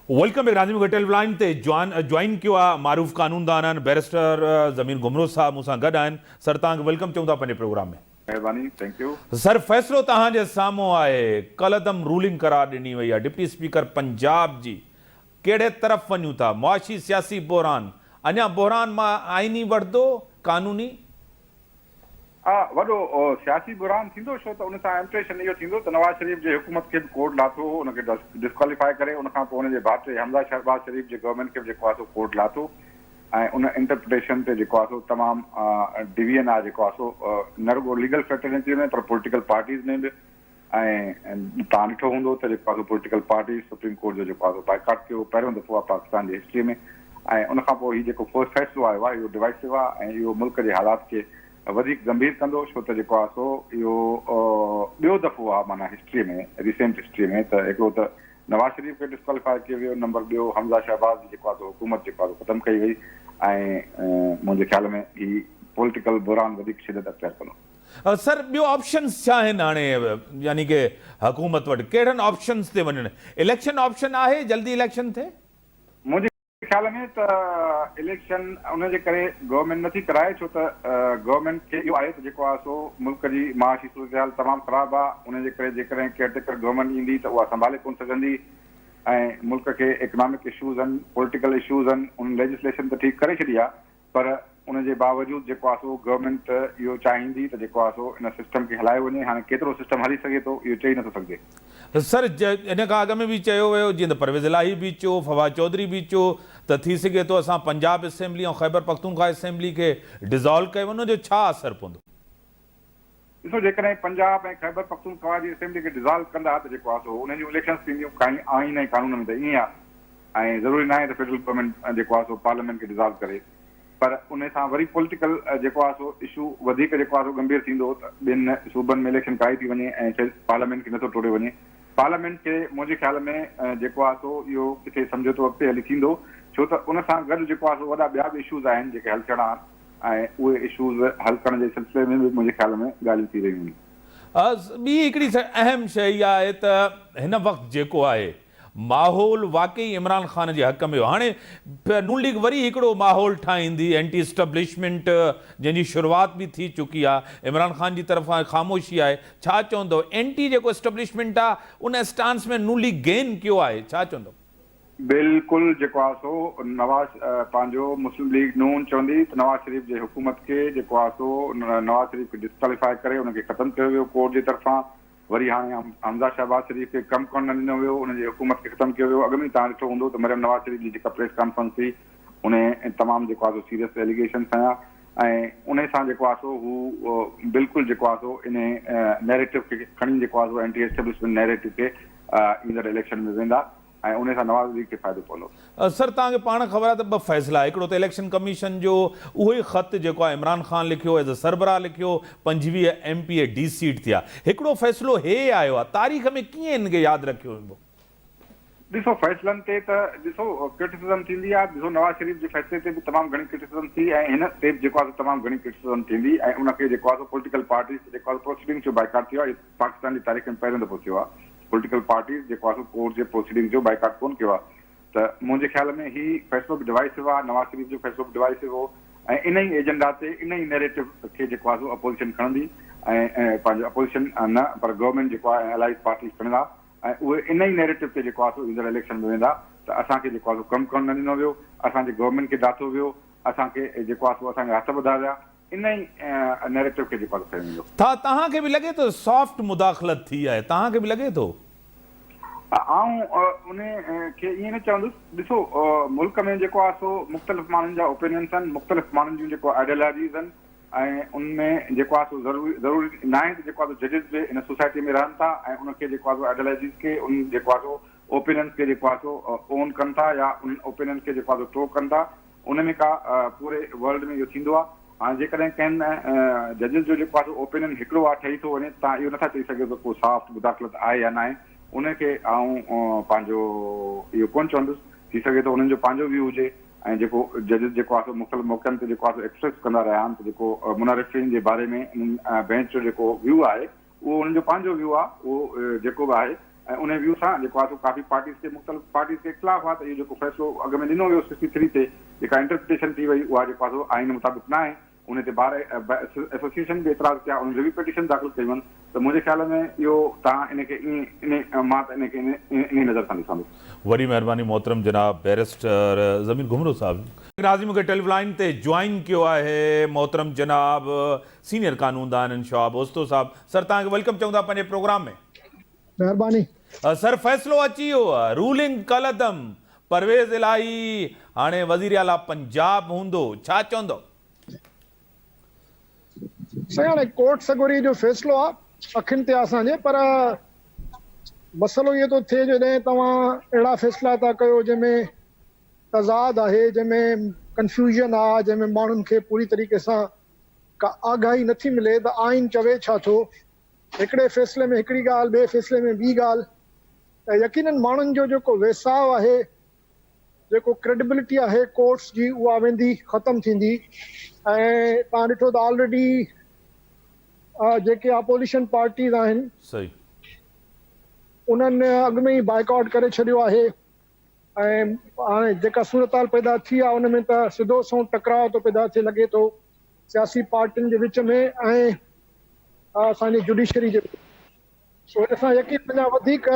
Welcome back राजमी hotel line ते join किया मारूफ कानूनदान barrister ज़मीन गुमरो साहब मूसा गड आन सर तक वेलकम चूँ पंहिंजे प्रोग्राम में। मेहरबानी, थैंक यू सर फ़ैसिलो तव्हांजे साम्हूं आहे। कलदम रूलिंग करार ॾिनी वई आहे। डिप्टी स्पीकर पंजाब जी कहिड़े तरफ़ वञूं था? मुआशी सियासी बहरान, अञा बहरान मां आइनी वठंदो कानूनी? वॾो सियासी बुरहान थींदो, छो त उन सां इम्प्रेशन इहो थींदो त नवाज़ शरीफ़ जे हुकूमत खे बि कोर्ट लाथो, उनखे डिस्क्वालीफाई करे उन खां पोइ उनजे भाउ हमज़ा शहबाज शरीफ़ जे गवर्नमेंट खे बि जेको आहे सो कोर्ट लाथो ऐं उन इंटरप्रिटेशन ते जेको आहे सो तमामु डिवीजन आहे जेको आहे सो न रुगो लीगल फ्रेटर्निटी में पर पॉलिटिकल पार्टीज़ में बि। ऐं तव्हां ॾिठो हूंदो त जेको आहे सो पॉलिटिकल पार्टीज़ सुप्रीम कोर्ट जो जेको आहे सो बाइकाट कयो पहिरियों दफ़ो आहे पाकिस्तान जी हिस्ट्री में। ऐं उन खां पोइ हीउ जेको फ़ैसिलो आयो आहे इहो डिवाइसिव आहे ऐं इहो मुल्क जे हालात खे वधीक गंभीर कंदो, छो त जेको आहे सो इहो ॿियो दफ़ो आहे माना हिस्ट्री में, रिसेंट हिस्ट्री में त हिकिड़ो त नवाज़ शरीफ़ खे डिस्क्वालीफाई कयो वियो, नंबर ॿियो हमज़ा शहबाज जी जेको आहे सो हुकूमत जेको आहे ख़तमु कई वई ऐं मुंहिंजे ख्याल में हीउ पॉलिटिकल बुरहान वधीक शिदत अख्तियार कंदो। सर ॿियो ऑप्शन्स छा आहिनि हाणे, यानी कि हुकूमत वटि कहिड़नि ऑप्शन्स ते वञणु? इलेक्शन ऑप्शन आहे, जल्दी इलेक्शन थिए? मुंहिंजे ख्याल में त इलेक्शन उनजे करे गवर्नमेंट नथी कराए, छो त गवर्नमेंट खे इहो आहे त जेको आहे सो मुल्क जी माशी सूरत तमामु ख़राबु आहे। उनजे करे जेकॾहिं केयरटेकर गवर्नमेंट ईंदी त उहा संभाले कोन सघंदी ऐं मुल्क खे इकनॉमिक इशूज़ आहिनि, पॉलिटिकल इशूज़ आहिनि। उन लेजिस्लेशन त ठीकु करे छॾी आहे, पर उनजे बावजूदि जेको आहे सो गवर्नमेंट इहो चाहींदी त जेको आहे सो इन सिस्टम खे हलायो वञे। हाणे केतिरो सिस्टम हली सघे थो इहो चई नथो सघिजे। सर इन खां अॻु में बि चयो वियो, जीअं त परवेज़ इलाही बि चयो, फवाद चौधरी बि चयो त थी सघे थो असां पंजाब असेंबली ऐं ख़ैबर पख्तूनख्वा असेंबली खे डिज़ोल्व कयो, उनजो छा असरु पवंदो? ॾिसो, जेकॾहिं पंजाब ऐं ख़ैबर पख्तूनख्वा जी असेंबली खे डिज़ोल्व कंदा त जेको आहे सो उन जूं इलेक्शन्स थींदियूं काई आइन ऐं कानून में त ईअं आहे ऐं ज़रूरी न आहे त फेडरल गवर्नमेंट जेको आहे सो पार्लियामेंट खे डिज़ोल्व करे, पर उन सां वरी पॉलिटिकल जेको आहे सो इशू वधीक जेको आहे सो गंभीर थींदो त ॿियनि सूबनि में इलेक्शन कराई थी वञे ऐं पार्लियामेंट खे नथो टोड़े वञे। पार्लियामेंट खे मुंहिंजे ख्याल में जेको आहे सो इहो किथे सम्झोतो अॻिते हली थींदो, छो त उन सां गॾु जेको आहे सो वॾा ॿिया बि इशूज़ आहिनि जेके हल थियणा आहिनि ऐं उहे इशूज़ हल करण जे सिलसिले में बि मुंहिंजे ख्याल में ॻाल्हियूं थी रहियूं आहिनि। ॿी हिकिड़ी अहम शइ इहा आहे त हिन वक़्तु जेको आहे माहौल वाकई इमरान ख़ान जे हक़ में हो। हाणे नून लीग वरी हिकिड़ो माहौल ठाहींदी, एंटी एस्टेब्लिशमेंट जंहिंजी शुरूआति बि थी चुकी आहे, इमरान ख़ान जी तरफ़ां ख़ामोशी आहे। छा चवंदो एंटी जेको एस्टेब्लिशमेंट आहे उन स्टांस में नून लीग गेन कयो आहे, छा चवंदो? बिल्कुलु जेको आहे सो नवाज़ पंहिंजो मुस्लिम लीग नून चवंदी त नवाज़ शरीफ़ जे हुकूमत खे जेको आहे सो नवाज़ शरीफ़ खे डिस्क्वालीफाई करे उनखे ख़तमु कयो वियो कोर्ट जे तरफ़ां। वरी हाणे हमज़ा शहबाज शरीफ़ खे कमु करणु न ॾिनो वियो, उनजी हुकूमत खे ख़तमु कयो वियो। अॻु में तव्हां ॾिठो हूंदो त मरियम नवाज़ शरीफ़ जी जेका प्रेस कॉन्फ्रेंस थी उन तमामु जेको आहे सो सीरियस एलिगेशन खयां ऐं उन सां जेको आहे सो हू बिल्कुलु जेको आहे सो इन नैरेटिव खे खणी जेको आहे सो एंटी एस्टेब्लिशमेंट नैरेटिव खे ईंदड़ इलेक्शन में वेंदा ऐं उन सां नवाज़ शरीफ़ खे फ़ाइदो पवंदो। सर तव्हांखे पाण ख़बर आहे त ॿ फ़ैसिला, हिकिड़ो त इलेक्शन कमीशन जो उहो ई ख़त जेको आहे इमरान ख़ान लिखियो एज़ अ सरबराह लिखियो, 25 MP डी सीट थिया। हिकिड़ो फ़ैसिलो हे आयो आहे, तारीख़ में कीअं हिनखे यादि रखियो वेंदो? ॾिसो, फ़ैसिलनि ते त ॾिसो क्रिटिसिज़म थींदी आहे। ॾिसो, नवाज़ शरीफ़ जे फ़ैसिले ते बि तमामु घणी क्रिटिसिज़म थी ऐं हिन ते बि जेको आहे तमामु घणी क्रिटिसिज़म थींदी ऐं उनखे जेको आहे पॉलिटिकल पार्टीज़ जेको आहे प्रोसीडिंग्स जो बाइकाट थियो आहे। पाकिस्तान जी तारीख़ में पहिरियों दफ़ो थियो आहे पॉलिटिकल पार्टीज़ जेको आहे कोर्ट जे प्रोसीडिंग जो बाइकाट कोन कयो आहे। त मुंहिंजे ख्याल में हीउ फ़ैसिलो बि डिवाइसिव आहे, नवाज़ शरीफ़ जो फ़ैसिलो बि डिवाइसिव हो ऐं इन ई एजेंडा ते इन ई नैरेटिव खे जेको आहे अपोजिशन खणंदी ऐं पंहिंजो अपोजिशन न पर गवर्नमेंट जेको आहे अलाइड पार्टीज़ खणंदा ऐं उहे इन ई नैरेटिव ते जेको आहे ईंदड़ इलेक्शन में वेंदा त असांखे जेको आहे कमु करणु न ॾिनो वियो, असांजे गवर्नमेंट खे डाथो वियो, असांखे जेको आहे असांखे हथ वधाया विया, इन ई नैरेटिव खे जेको आहे खयो वेंदो। तव्हांखे बि लॻे थो सॉफ्ट मुदाख़लत थी आहे? तव्हांखे बि लॻे थो? आऊं उन खे ईअं न चवंदुसि। ॾिसो, मुल्क में जेको आहे सो मुख़्तलिफ़ माण्हुनि जा ओपिनियन्स आहिनि, मुख़्तलिफ़ माण्हुनि जूं जेको आइडियोलॉजीज़ आहिनि ऐं उनमें जेको आहे सो ज़रूरी न आहे त जेको आहे जजिस बि इन सोसाइटी में रहनि था ऐं उनखे जेको आहे आइडियोलॉजीज़ खे उन जेको आहे सो ओपिनियन्स खे जेको आहे सो ओन कनि था या उन ओपिनियन खे जेको आहे टो कनि था। उन में का पूरे वर्ल्ड में इहो थींदो आहे। हाणे जेकॾहिं कंहिं जजिस जो जेको आहे ओपिनियन हिकिड़ो आहे ठही थो वञे, तव्हां इहो नथा चई सघो त को सॉफ्ट मुदाख़लत आहे या न आहे। उनखे पंहिंजो इहो कोन चवंदुसि, थी सघे थो उन्हनि जो पंहिंजो व्यू हुजे ऐं जेको जजिस जेको आहे मुख़्तलिफ़ मौक़नि ते जेको आहे एक्सप्रेस कंदा रहिया आहिनि त जेको मुनारिफ़िन जे बारे में बेंच जो जेको व्यू आहे उहो उन्हनि जो पंहिंजो व्यू आहे, उहो जेको बि आहे ऐं उन व्यू सां जेको आहे सो काफ़ी पार्टीज़ खे मुख़्तलिफ़ पार्टीज़ के ख़िलाफ़ आहे त इहो जेको फ़ैसिलो अॻु में ॾिनो वियो 63 ते जेका इंटरप्रिटेशन थी वई उहा जेको आहे सो आइन मुताबिक़ न आहे। उन ते बार एसोसिएशन बि एतिराज़ कया, उन रिव्यू पिटीशन दाख़िल कयूं आहिनि। त मुंहिंजे ख़्याल में इहो तव्हां इनखे मां त इनखे इन नज़र सां ॾिसां थो। वरी महिरबानी मोहतरम जनाब बैरिस्टर ज़मीर घुमरो साहब नाज़ी मूंखे टेलीलाइन ते ज्वाइन कियो आहे मोहतरम जनाब सीनियर कानूनदान शहाब ओस्तो साहब। सर तव्हांखे वेलकम चऊं था पंहिंजे प्रोग्राम में। महिरबानी। सर फ़ैसिलो अची वियो आहे, रूलिंग कलदम परवेज़ इलाही हाणे वज़ीर आला पंजाब हूंदो, छा चवंदो? हाणे कोर्ट सगोरी जो फ़ैसिलो आहे अखियुनि ते असांजे, पर मसइलो इहो थो थिए जॾहिं तव्हां अहिड़ा फ़ैसिला था कयो जंहिंमें तज़ाद आहे, जंहिंमें कंफ्यूजन आहे, जंहिंमें माण्हुनि खे पूरी तरीक़े सां का आगाही नथी मिले त आइन चवे छा थो। हिकिड़े फ़ैसिले में हिकिड़ी ॻाल्हि, ॿिए फ़ैसिले में ॿी ॻाल्हि, त यकीनन माण्हुनि जो जेको वेसाउ आहे, जेको क्रेडिबिलिटी आहे कोर्ट्स जी, उहा वेंदी ख़तमु थींदी। ऐं तव्हां ॾिठो त ऑलरेडी जेके अपोजिशन पार्टीज़ आहिनि सही उन्हनि अॻु में ई बाइकआउट करे छॾियो आहे। ऐं हाणे जेका सूरत हाल पैदा थी आहे उन में त सिधो सो टकराव थो पैदा थिए लॻे थो सियासी पार्टियुनि जे विच में ऐं असांजी जुडिशरी जे। सो इन सां यकीन अञा वधीक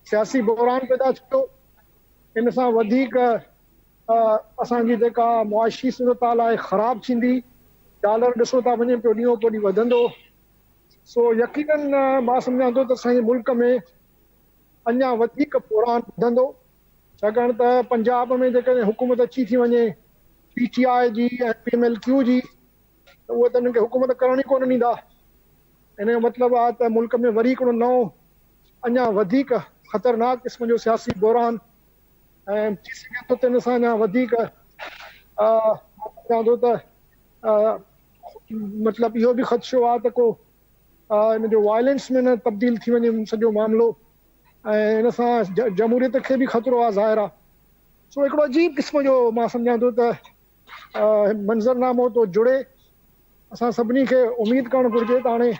सियासी बहरान पैदा थियो, इन सां वधीक असांजी जेका मुआशी सूरत हाल आहे ख़राबु थींदी। डॉलर ॾिसो था वञे पियो ॾींहों को ॾींहुं वधंदो। सो यकीनन मां सम्झां थो त असांजे मुल्क में अञा वधीक बहरान वधंदो, छाकाणि त पंजाब में जेकॾहिं हुकूमत अची थी वञे PTI जी ऐं PMLQ जी, त उहे त उन्हनि खे हुकूमत करण ई कोन ॾींदा। इन जो मतिलबु आहे त मुल्क में वरी हिकिड़ो नओं अञा वधीक ख़तरनाक क़िस्म जो सियासी बहरान ऐं थी सघे थो त इन सां अञा वधीक चवां थो त मतिलबु इहो बि ख़दशो आहे त को इन जो वायलेंस में न तब्दील थी वञे सॼो मामिलो, ऐं इन सां जमहूरियत खे बि ख़तरो आहे ज़ाहिर आहे। सो हिकिड़ो अजीब क़िस्म जो मां सम्झां थो त मंज़रनामो थो जुड़े। असां सभिनी खे उमेदु करणु घुरिजे त हाणे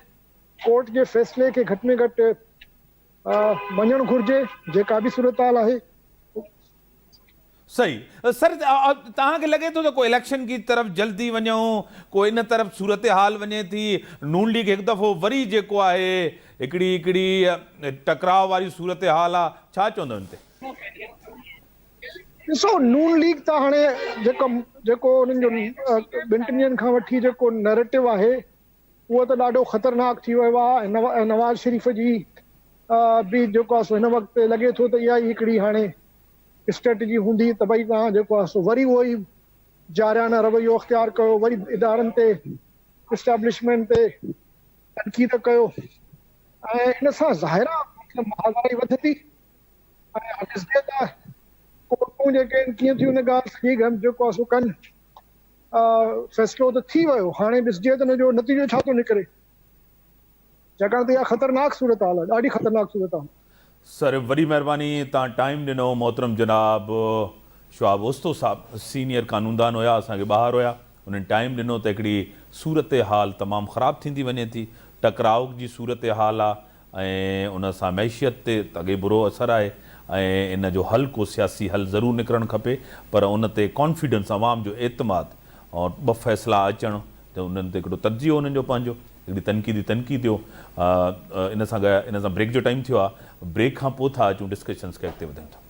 कोर्ट जे फ़ैसिले खे घटि में घटि मञणु घुरिजे, जेका बि सूरत हाल आहे। सही सर तव्हांखे लॻे थो त को इलेक्शन की तरफ़ जल्दी वञूं, को इन तरफ़ सूरत हाल वञे थी, नून लीग हिकु दफ़ो वरी जेको आहे हिकिड़ी टकराव वारी सूरत हाल आहे, छा चवंदो हिन ते? ॾिसो नून लीग त हाणे जेको उन्हनि जो ॿिनि टिनि ॾींहंनि खां वठी जेको नैरेटिव आहे उहो त ॾाढो ख़तरनाक थी वियो आहे। नवाज़ शरीफ़ जी बि जेको आहे सो हिन वक़्तु लॻे थो त इहा ई हिकिड़ी हाणे स्ट्रेटजी हूंदी त भई तव्हां जेको आहे सो वरी उहो ई जारियाना रवैयो अख़्तियार कयो, वरी इदारनि ते इस्टेब्लिशमेंट ते तनक़ीद कयो, ऐं इन सां ज़ाहिर आहे महागाई वधंदी। ऐं ॾिसजे त कोर्टूं जेके आहिनि कीअं थियूं उन ॻाल्हि सॼी जेको आहे सो कनि। फ़ैसिलो त थी वियो, हाणे ॾिसजे त हुन जो नतीजो छा थो निकिरे, छाकाणि त इहा ख़तरनाक सूरत हाल आहे, ॾाढी ख़तरनाक सूरत हाल। सर वरी महिरबानी तव्हां टाइम ॾिनो। मोहतरम जनाब शहाब ओस्तो साहब सीनियर कानूनदान हुया, असांखे ॿाहिरि हुया, उन्हनि टाइम ॾिनो त हिकिड़ी सूरत हाल तमामु ख़राबु थींदी वञे थी, टकराव जी सूरत हाल आहे ऐं उन सां मैशियत ते अॻे बुरो असरु आहे ऐं इन जो हल को सियासी हल ज़रूरु निकिरणु खपे, पर उन ते कॉन्फिडेंस आवाम जो एतमाद और ॿ फ़ैसिला अचणु त उन्हनि ते हिकिड़ो तर्जीहो उन्हनि जो पंहिंजो हिकिड़ी तनक़ीद हो। इन सां ब्रेक जो टाइम थियो आहे, ब्रेक खां पोइ था अचूं डिस्कशन्स खे अॻिते वधायूं था।